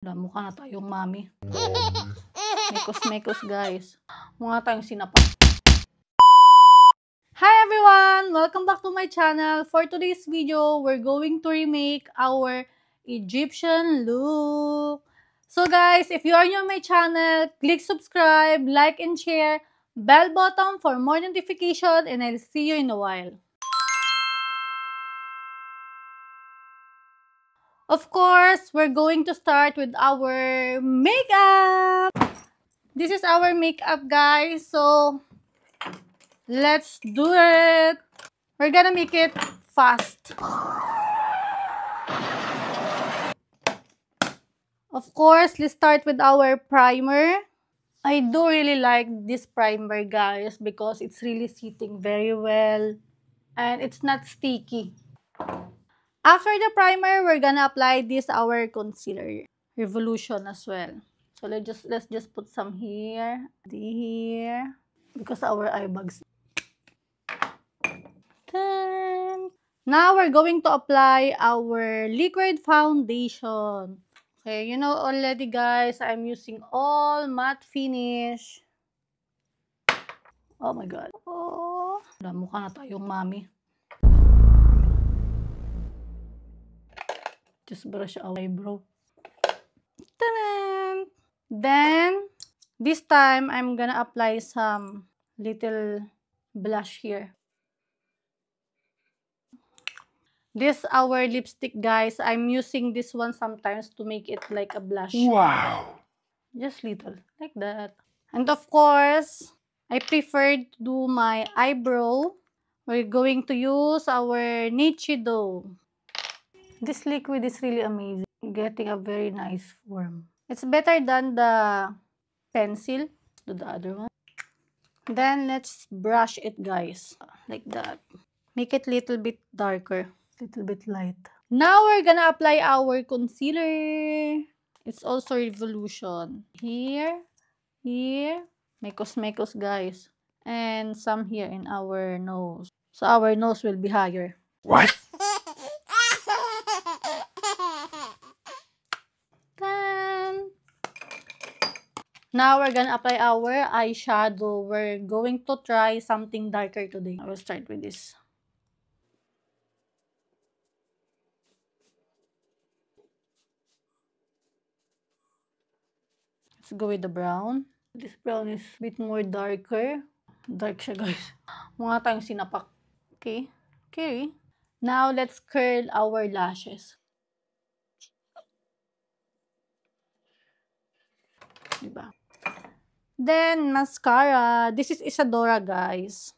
Mukha na tayong mami. Mekos-mekos guys. Mukha tayong sinapa. Hi everyone! Welcome back to my channel. For today's video, we're going to remake our Egyptian look. So guys, if you are new on my channel, click subscribe, like and share, bell button for more notification, and I'll see you in a while. Of course, we're going to start with our makeup. This is our makeup, guys. So, let's do it. We're gonna make it fast. Of course, let's start with our primer. I do really like this primer, guys, because it's really sitting very well and it's not sticky. After the primer, we're gonna apply this our concealer, Revolution as well. So let's just put some here, because our eye bags. Now we're going to apply our liquid foundation. Okay, you know already guys, I'm using all matte finish. Oh my god. Oh, mukha na tayong mami. Just brush our eyebrow. Ta-da! Then, this time, I'm gonna apply some little blush here. This our lipstick, guys. I'm using this one sometimes to make it like a blush. Wow! Just little, like that. And of course, I preferred to do my eyebrow. We're going to use our Nichido. This liquid is really amazing. Getting a very nice form. It's better than the pencil. Do the other one. Then let's brush it, guys. Like that. Make it little bit darker. Little bit light. Now we're gonna apply our concealer. It's also Revolution. Here. Mekos-mekos, guys. And some here in our nose. So our nose will be higher. What? Now we're gonna apply our eyeshadow. We're going to try something darker today. I will start with this. Let's go with the brown. This brown is a bit more darker. Dark siya, guys. Mukha tayong sinapak. Okay. Okay. Now let's curl our lashes. Diba? Then, mascara. This is Isadora, guys.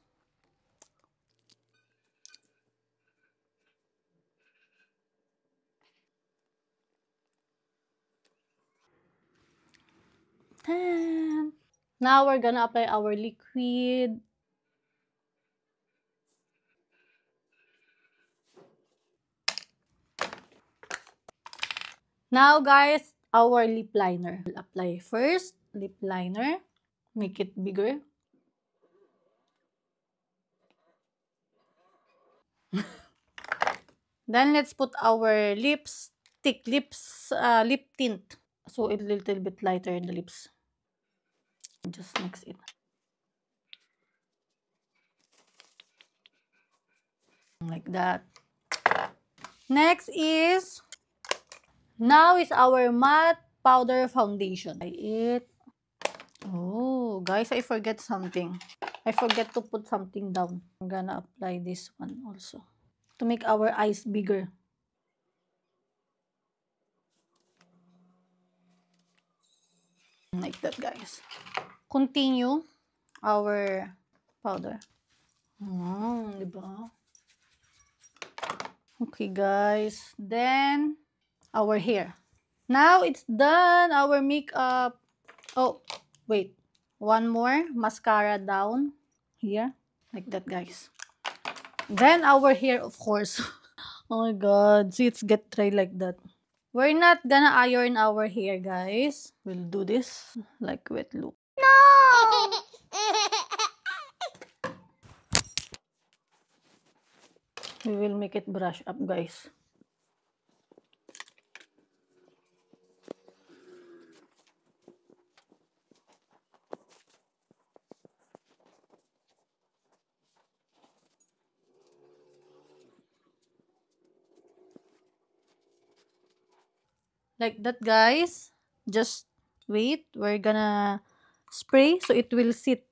And now, we're gonna apply our liquid. Now, guys, our lip liner. We'll apply first, lip liner. Make it bigger. Then let's put our lip tint. So a little bit lighter in the lips. Just mix it. Like that. Next is, now is our matte powder foundation. Oh, guys, I forget something. I forget to put something down. I'm gonna apply this one also to make our eyes bigger. Like that, guys. Continue our powder. Diba? Okay, guys. Then, our hair. Now, it's done. Our makeup. Oh, wait. One more. Mascara down. Here. Like that, guys. Then, our hair, of course. Oh my god. See, it's get dry like that. We're not gonna iron our hair, guys. We'll do this like wet look. No! We will make it brush up, guys. Like that, guys. Just wait. We're gonna spray so it will sit.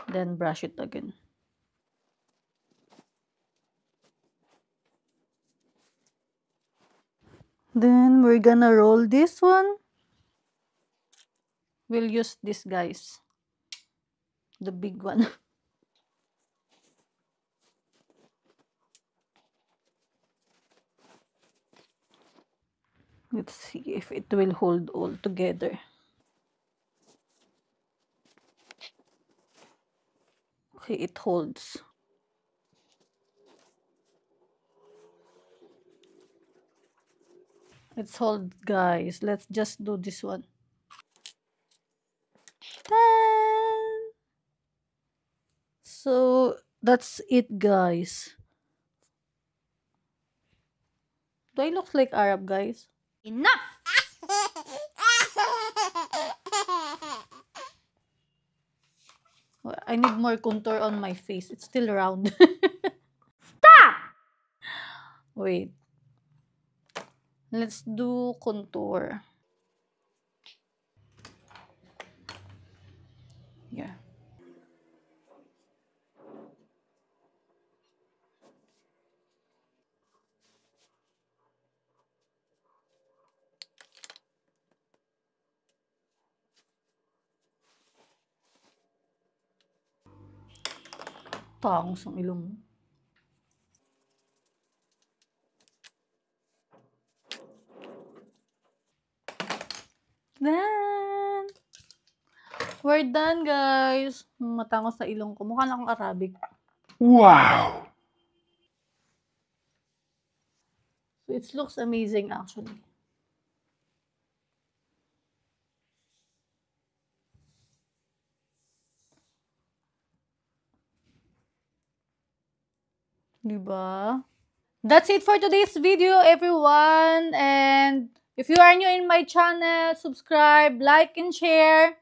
Then brush it again. Then we're gonna roll this one. We'll use this, guys. The big one. Let's see if it will hold all together. Okay, it holds. Let's hold, guys. Let's just do this one. So that's it, guys. Do I look like Arab, guys? Enough! I need more contour on my face. It's still round. Stop! Wait. Let's do contour. Yeah. Tangos ang ilong mo. Then, we're done, guys. Matangos sa ilong ko. Mukha na akong Arabic. Wow! So, it looks amazing, actually. Diba? That's it for today's video, everyone. And if you are new in my channel, subscribe, like, and share.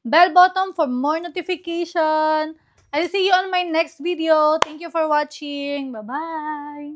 Bell button for more notification. I'll see you on my next video. Thank you for watching. Bye-bye.